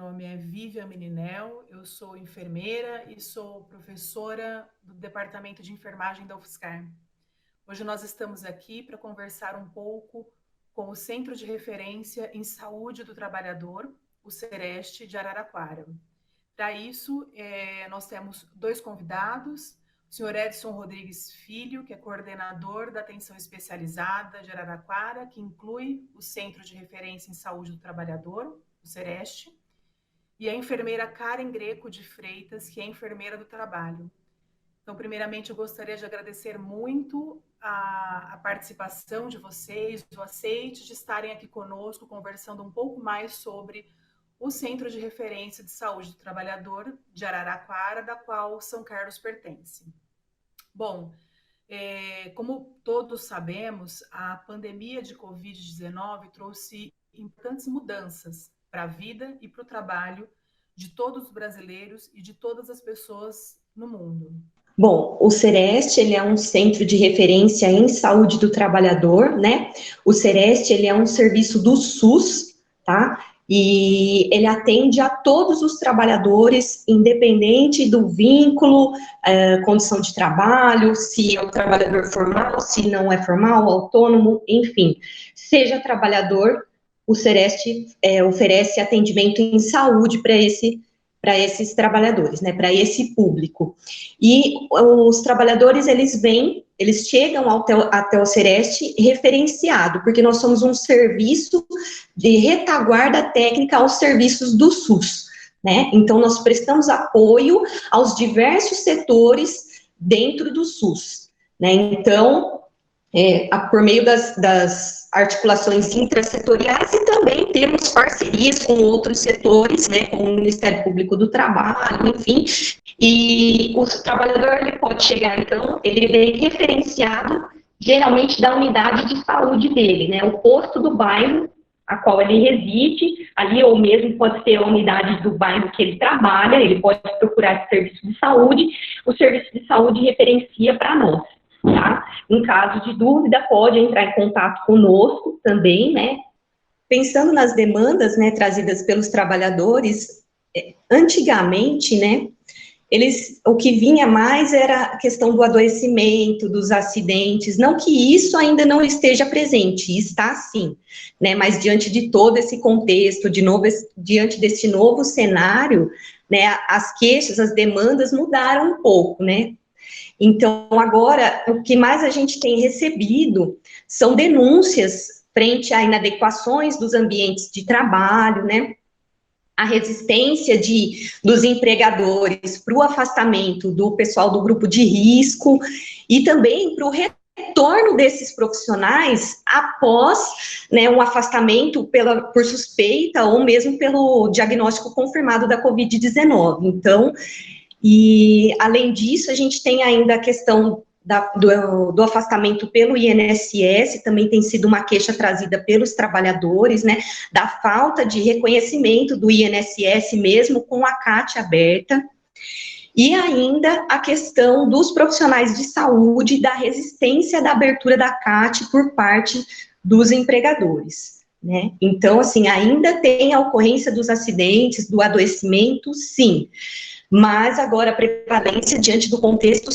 nome é Vivian Meninel, eu sou enfermeira e sou professora do Departamento de Enfermagem da UFSCar. Hoje nós estamos aqui para conversar um pouco com o Centro de Referência em Saúde do Trabalhador, o CEREST de Araraquara. Para isso, nós temos dois convidados, o senhor Edson Rodrigues Filho, que é coordenador da Atenção Especializada de Araraquara, que inclui o Centro de Referência em Saúde do Trabalhador, o CEREST, e a enfermeira Karen Greco de Freitas, que é enfermeira do trabalho. Então, primeiramente, eu gostaria de agradecer muito a participação de vocês, o aceite de estarem aqui conosco, conversando um pouco mais sobre o Centro de Referência de Saúde do Trabalhador de Araraquara, da qual São Carlos pertence. Bom, como todos sabemos, a pandemia de Covid-19 trouxe importantes mudanças para a vida e para o trabalho de todos os brasileiros e de todas as pessoas no mundo. Bom, o CEREST, ele é um centro de referência em saúde do trabalhador, né? O CEREST, ele é um serviço do SUS, tá? E ele atende a todos os trabalhadores, independente do vínculo, condição de trabalho, se é um trabalhador formal, se não é formal, autônomo, enfim. Seja trabalhador, o CEREST oferece atendimento em saúde para esses trabalhadores, né, para esse público. E os trabalhadores, eles chegam até o CEREST referenciado, porque nós somos um serviço de retaguarda técnica aos serviços do SUS, né? Então, nós prestamos apoio aos diversos setores dentro do SUS, né? Então, por meio das articulações intrasetoriais e também temos parcerias com outros setores, né, com o Ministério Público do Trabalho, enfim, e o trabalhador, ele pode chegar, então, ele vem referenciado, geralmente, da unidade de saúde dele, né, o posto do bairro a qual ele reside, ali, ou mesmo pode ser a unidade do bairro que ele trabalha, ele pode procurar esse serviço de saúde, o serviço de saúde referencia para nós. Tá? Em caso de dúvida, pode entrar em contato conosco também, né? Pensando nas demandas, né, trazidas pelos trabalhadores, antigamente, né, o que vinha mais era a questão do adoecimento, dos acidentes, não que isso ainda não esteja presente, está sim, né, mas diante de todo esse contexto, diante desse novo cenário, né, as queixas, as demandas mudaram um pouco, né. Então, agora, o que mais a gente tem recebido são denúncias frente a inadequações dos ambientes de trabalho, né? A resistência dos empregadores para o afastamento do pessoal do grupo de risco e também para o retorno desses profissionais após, né, um afastamento por suspeita ou mesmo pelo diagnóstico confirmado da Covid-19. Então, e, além disso, a gente tem ainda a questão do afastamento pelo INSS, também tem sido uma queixa trazida pelos trabalhadores, né, da falta de reconhecimento do INSS mesmo com a CAT aberta, e ainda a questão dos profissionais de saúde, da resistência da abertura da CAT por parte dos empregadores. Né? Então, assim, ainda tem a ocorrência dos acidentes, do adoecimento, sim, mas agora a prevalência diante do contexto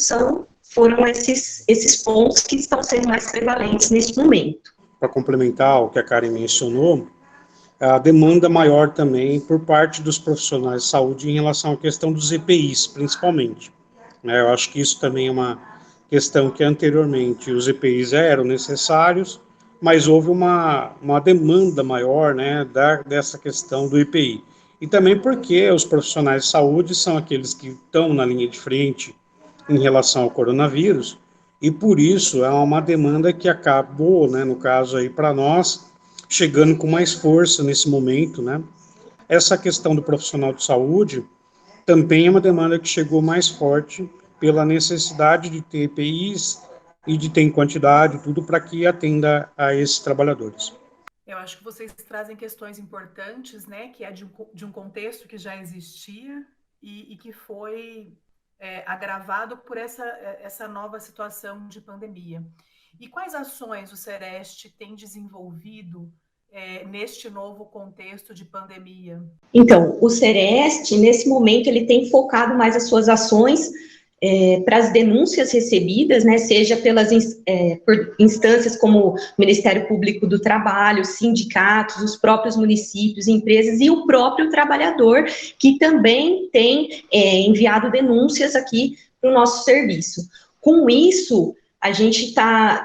foram esses pontos que estão sendo mais prevalentes neste momento. Para complementar o que a Karen mencionou, a demanda maior também por parte dos profissionais de saúde em relação à questão dos EPIs, principalmente. Eu acho que isso também é uma questão que anteriormente os EPIs eram necessários, mas houve uma demanda maior, né, dessa questão do EPI. E também porque os profissionais de saúde são aqueles que estão na linha de frente em relação ao coronavírus, e por isso é uma demanda que acabou, né, no caso aí para nós, chegando com mais força nesse momento, né. Essa questão do profissional de saúde também é uma demanda que chegou mais forte pela necessidade de ter EPIs e de ter em quantidade, tudo para que atenda a esses trabalhadores. Eu acho que vocês trazem questões importantes, né, que é de um contexto que já existia e que foi agravado por essa nova situação de pandemia. E quais ações o CEREST tem desenvolvido neste novo contexto de pandemia? Então, o Sereste, nesse momento, ele tem focado mais as suas ações para as denúncias recebidas, né, seja por instâncias como o Ministério Público do Trabalho, sindicatos, os próprios municípios, empresas e o próprio trabalhador, que também tem enviado denúncias aqui para o nosso serviço. Com isso, a gente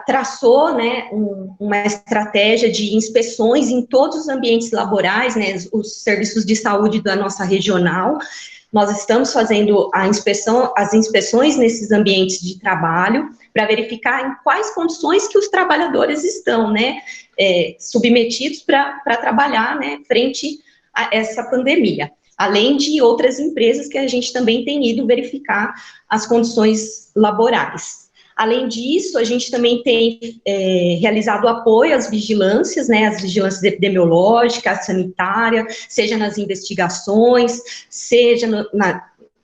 traçou, né, uma estratégia de inspeções em todos os ambientes laborais, né, os serviços de saúde da nossa regional. Nós estamos fazendo as inspeções nesses ambientes de trabalho para verificar em quais condições que os trabalhadores estão, né, submetidos para trabalhar, né, frente a essa pandemia. Além de outras empresas que a gente também tem ido verificar as condições laborais. Além disso, a gente também tem realizado apoio às vigilâncias, né, as vigilâncias epidemiológicas, sanitárias, seja nas investigações, seja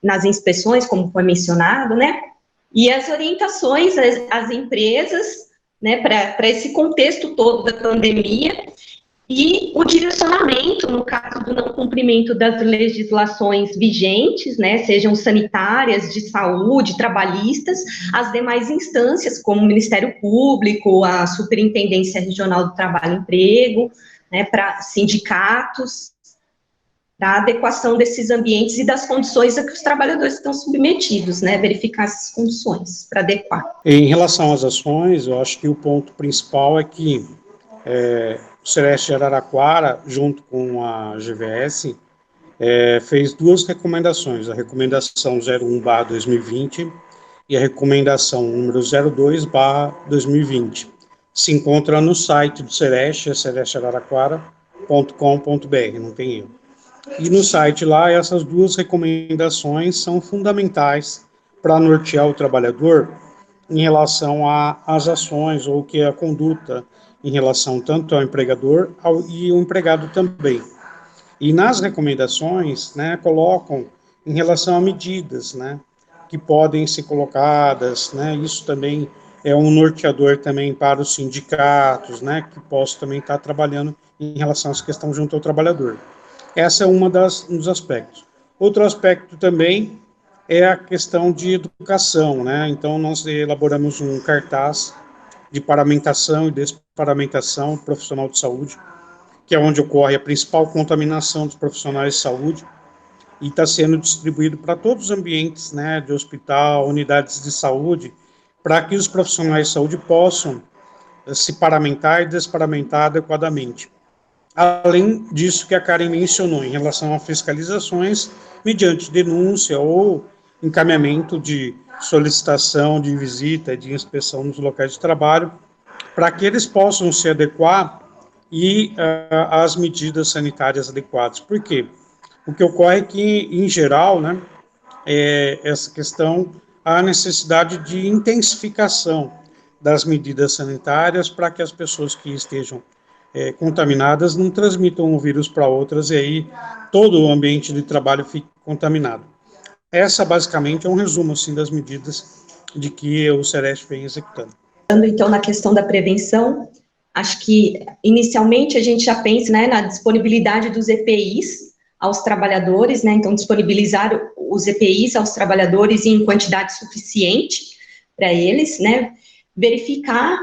nas inspeções, como foi mencionado, né, e as orientações às empresas, né, para esse contexto todo da pandemia, e o direcionamento, no caso do não cumprimento das legislações vigentes, né, sejam sanitárias, de saúde, trabalhistas, as demais instâncias, como o Ministério Público, a Superintendência Regional do Trabalho e Emprego, né, para sindicatos, para a adequação desses ambientes e das condições a que os trabalhadores estão submetidos, né, verificar essas condições para adequar. Em relação às ações, eu acho que o ponto principal é que o Sereste de Araraquara, junto com a GVS, fez duas recomendações, a recomendação 01/2020 e a recomendação número 02/2020. Se encontra no site do Sereste, seresteararaquara.com.br, não tem erro. E no site lá, essas duas recomendações são fundamentais para nortear o trabalhador em relação às ações ou que é a conduta em relação tanto ao empregador e ao empregado também. E nas recomendações, né, colocam em relação a medidas, né, que podem ser colocadas, né, isso também é um norteador também para os sindicatos, né, que possam também estar trabalhando em relação a essa questão junto ao trabalhador. Essa é um dos aspectos. Outro aspecto também é a questão de educação, né, então nós elaboramos um cartaz de paramentação e desparamentação profissional de saúde, que é onde ocorre a principal contaminação dos profissionais de saúde, e está sendo distribuído para todos os ambientes, né, de hospital, unidades de saúde, para que os profissionais de saúde possam se paramentar e desparamentar adequadamente. Além disso que a Karen mencionou, em relação a fiscalizações, mediante denúncia ou encaminhamento de solicitação de visita, de inspeção nos locais de trabalho, para que eles possam se adequar e as medidas sanitárias adequadas. Por quê? O que ocorre é que, em geral, né, essa questão, há necessidade de intensificação das medidas sanitárias para que as pessoas que estejam contaminadas não transmitam o vírus para outras e aí todo o ambiente de trabalho fique contaminado. Essa, basicamente, é um resumo assim, das medidas de que o Sereste vem executando. Então, na questão da prevenção, acho que, inicialmente, a gente já pensa, né, na disponibilidade dos EPIs aos trabalhadores, né, então, disponibilizar os EPIs aos trabalhadores em quantidade suficiente para eles, né, verificar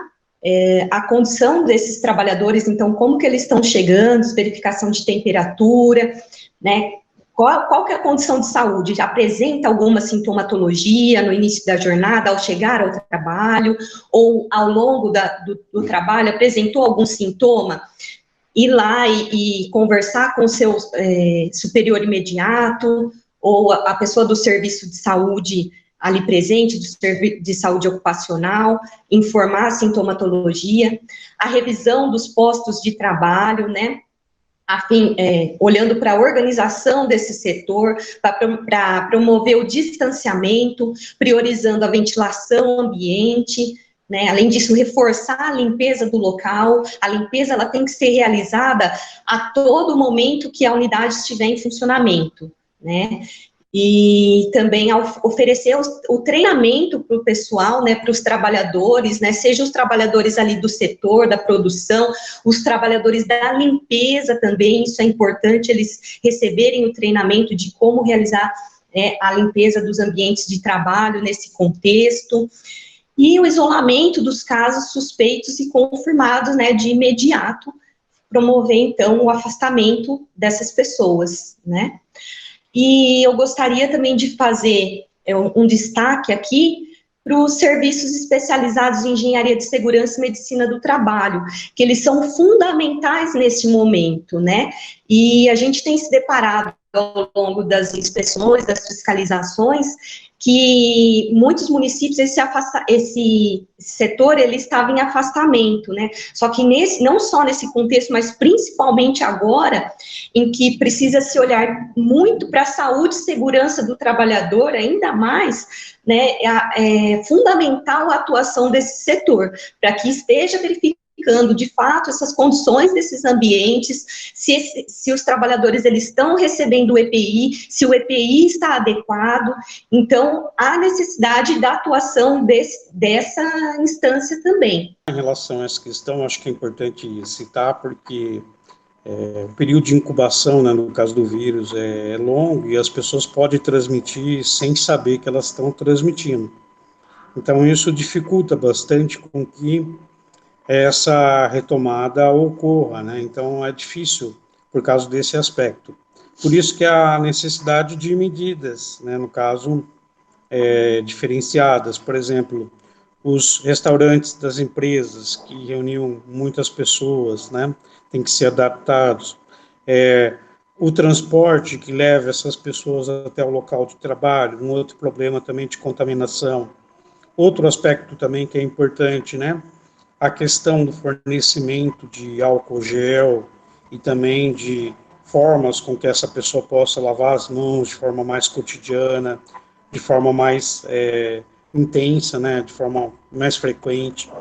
a condição desses trabalhadores, então, como que eles estão chegando, verificação de temperatura, né, qual que é a condição de saúde? Já apresenta alguma sintomatologia no início da jornada, ao chegar ao trabalho, ou ao longo do trabalho, apresentou algum sintoma? Ir lá e conversar com o seu superior imediato, ou a pessoa do serviço de saúde ali presente, de saúde ocupacional, informar a sintomatologia, a revisão dos postos de trabalho, né, olhando para a organização desse setor, para promover o distanciamento, priorizando a ventilação ambiente, né, além disso, reforçar a limpeza do local. A limpeza ela tem que ser realizada a todo momento que a unidade estiver em funcionamento, né, e também oferecer o treinamento para o pessoal, né, para os trabalhadores, né, seja os trabalhadores ali do setor, da produção, os trabalhadores da limpeza também, isso é importante, eles receberem o treinamento de como realizar, né, a limpeza dos ambientes de trabalho nesse contexto, e o isolamento dos casos suspeitos e confirmados, né, de imediato, promover, então, o afastamento dessas pessoas, né. E eu gostaria também de fazer um destaque aqui para os serviços especializados em engenharia de segurança e medicina do trabalho, que eles são fundamentais nesse momento, né? E a gente tem se deparado ao longo das inspeções, das fiscalizações, que muitos municípios, esse setor, ele estava em afastamento, né? Só que não só nesse contexto, mas principalmente agora, em que precisa se olhar muito para a saúde e segurança do trabalhador, ainda mais, né, é fundamental a atuação desse setor, para que esteja verificando de fato essas condições desses ambientes, se os trabalhadores eles estão recebendo o EPI, se o EPI está adequado. Então, há necessidade da atuação dessa instância também. Em relação a essa questão, acho que é importante citar, porque o período de incubação, né, no caso do vírus, é longo e as pessoas podem transmitir sem saber que elas estão transmitindo. Então, isso dificulta bastante com que essa retomada ocorra, né? Então, é difícil por causa desse aspecto. Por isso que há necessidade de medidas, né, no caso, diferenciadas. Por exemplo, os restaurantes das empresas que reuniam muitas pessoas, né, tem que ser adaptados. O transporte que leva essas pessoas até o local de trabalho, um outro problema também de contaminação. Outro aspecto também que é importante, né, a questão do fornecimento de álcool gel e também de formas com que essa pessoa possa lavar as mãos de forma mais cotidiana, de forma mais intensa, né, de forma mais frequente.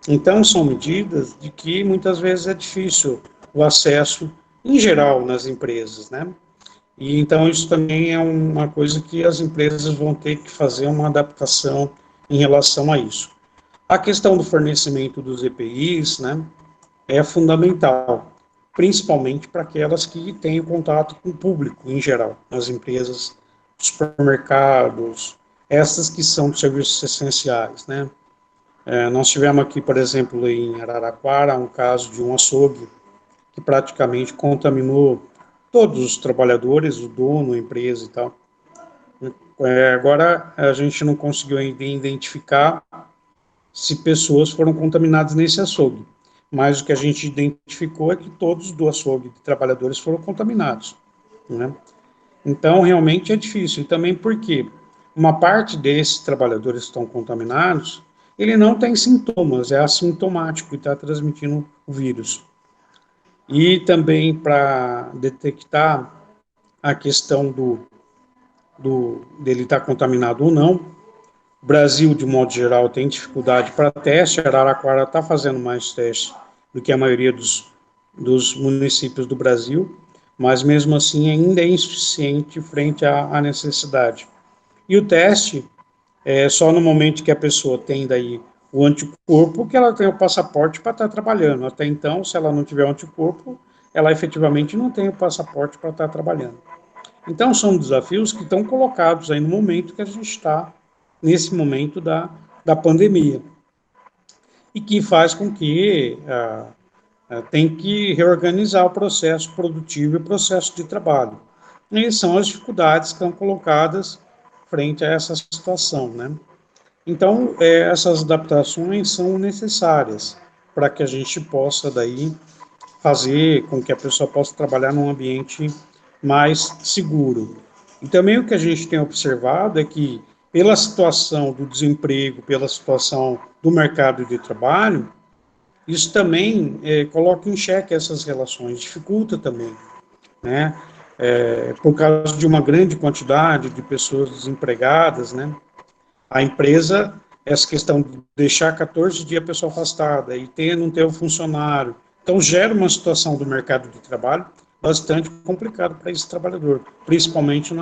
Então, são medidas de que muitas vezes é difícil o acesso, em geral, nas empresas, né? E então isso também é uma coisa que as empresas vão ter que fazer uma adaptação em relação a isso. A questão do fornecimento dos EPIs, né, é fundamental, principalmente para aquelas que têm contato com o público em geral, as empresas, supermercados, essas que são de serviços essenciais, né. Nós tivemos aqui, por exemplo, em Araraquara, um caso de um açougue que praticamente contaminou todos os trabalhadores, o dono, a empresa e tal. Agora, a gente não conseguiu ainda identificar se pessoas foram contaminadas nesse açougue, mas o que a gente identificou é que todos do açougue de trabalhadores foram contaminados, né? Então, realmente é difícil, e também porque uma parte desses trabalhadores que estão contaminados, ele não tem sintomas, é assintomático e está transmitindo o vírus. E também para detectar a questão dele estar contaminado ou não, o Brasil, de modo geral, tem dificuldade para teste, Araraquara está fazendo mais testes do que a maioria dos municípios do Brasil, mas mesmo assim ainda é insuficiente frente à necessidade. E o teste é só no momento que a pessoa tem daí o anticorpo que ela tem o passaporte para estar trabalhando. Até então, se ela não tiver o anticorpo, ela efetivamente não tem o passaporte para estar trabalhando. Então, são desafios que estão colocados aí no momento que a gente está, nesse momento da pandemia, e que faz com que tem que reorganizar o processo produtivo e o processo de trabalho. E são as dificuldades que estão colocadas frente a essa situação, né? Então, essas adaptações são necessárias para que a gente possa daí fazer com que a pessoa possa trabalhar num ambiente mais seguro. E também o que a gente tem observado é que, pela situação do desemprego, pela situação do mercado de trabalho, isso também coloca em xeque essas relações, dificulta também, né? Por causa de uma grande quantidade de pessoas desempregadas, né? A empresa, essa questão de deixar 14 dias a pessoa afastada e não ter um funcionário, então gera uma situação do mercado de trabalho bastante complicada para esse trabalhador, principalmente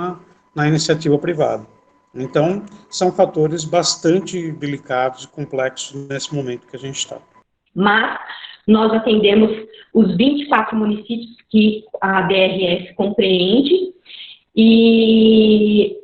na iniciativa privada. Então, são fatores bastante delicados e complexos nesse momento que a gente está. Mas nós atendemos os 24 municípios que a DRS compreende e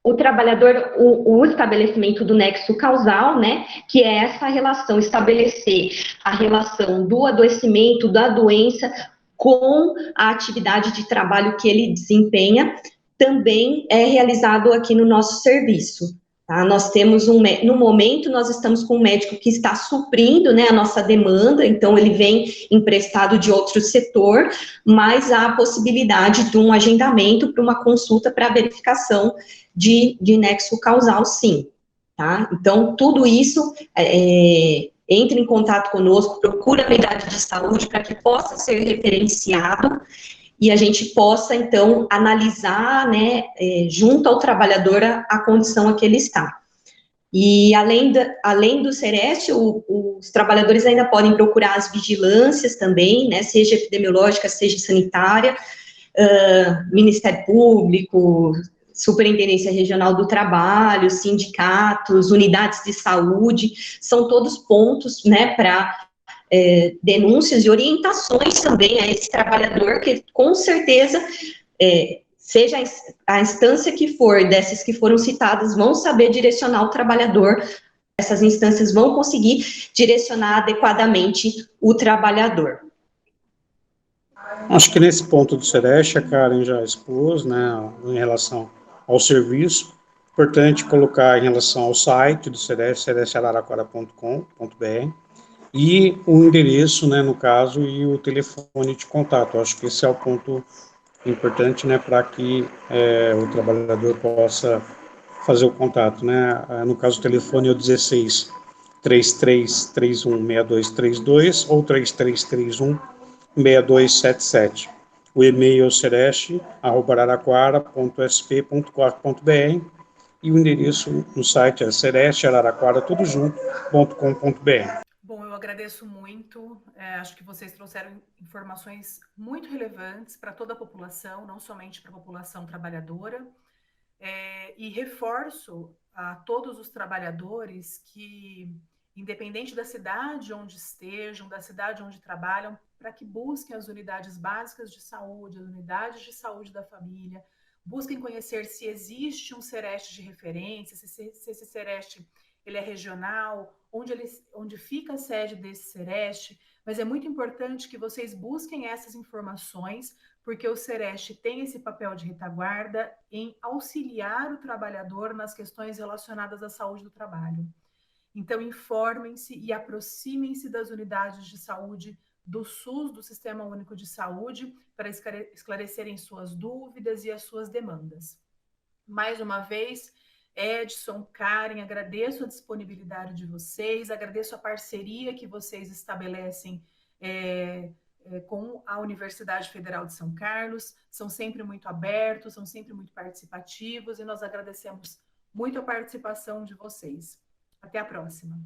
o trabalhador, o estabelecimento do nexo causal, né, que é essa relação, estabelecer a relação do adoecimento, da doença, com a atividade de trabalho que ele desempenha, também é realizado aqui no nosso serviço. Tá? Nós temos no momento, nós estamos com um médico que está suprindo, né, a nossa demanda, então ele vem emprestado de outro setor, mas há a possibilidade de um agendamento para uma consulta para verificação de nexo causal, sim. Tá? Então, tudo isso entre em contato conosco, procura a unidade de saúde para que possa ser referenciado e a gente possa, então, analisar, né, junto ao trabalhador, a condição a que ele está. E, além do Sereste, os trabalhadores ainda podem procurar as vigilâncias também, né, seja epidemiológica, seja sanitária, Ministério Público, Superintendência Regional do Trabalho, sindicatos, unidades de saúde, são todos pontos, né, para denúncias e orientações também a esse trabalhador, que com certeza, seja a instância que for, dessas que foram citadas, vão saber direcionar o trabalhador, essas instâncias vão conseguir direcionar adequadamente o trabalhador. Acho que nesse ponto do Sereste, a Karen já expôs, né, em relação ao serviço. Importante colocar em relação ao site do Sereste, seresteararaquara.com.br, e o endereço, né, no caso, e o telefone de contato. Acho que esse é o ponto importante, né, para que o trabalhador possa fazer o contato, né. No caso, o telefone é o 16 3331 6232 ou 3331 6277. O e-mail é sereste@araraquara.sp.gov.br e o endereço no site é seresteararaquara.com.br. Bom, eu agradeço muito. Acho que vocês trouxeram informações muito relevantes para toda a população, não somente para a população trabalhadora. E reforço a todos os trabalhadores que, independente da cidade onde estejam, da cidade onde trabalham, para que busquem as unidades básicas de saúde, as unidades de saúde da família, busquem conhecer se existe um Sereste de referência, se esse Sereste ele é regional, onde fica a sede desse Sereste, mas é muito importante que vocês busquem essas informações, porque o Sereste tem esse papel de retaguarda em auxiliar o trabalhador nas questões relacionadas à saúde do trabalho. Então, informem-se e aproximem-se das unidades de saúde do SUS, do Sistema Único de Saúde, para esclarecerem suas dúvidas e as suas demandas. Mais uma vez, Edson, Karen, agradeço a disponibilidade de vocês, agradeço a parceria que vocês estabelecem com a Universidade Federal de São Carlos, são sempre muito abertos, são sempre muito participativos e nós agradecemos muito a participação de vocês. Até a próxima.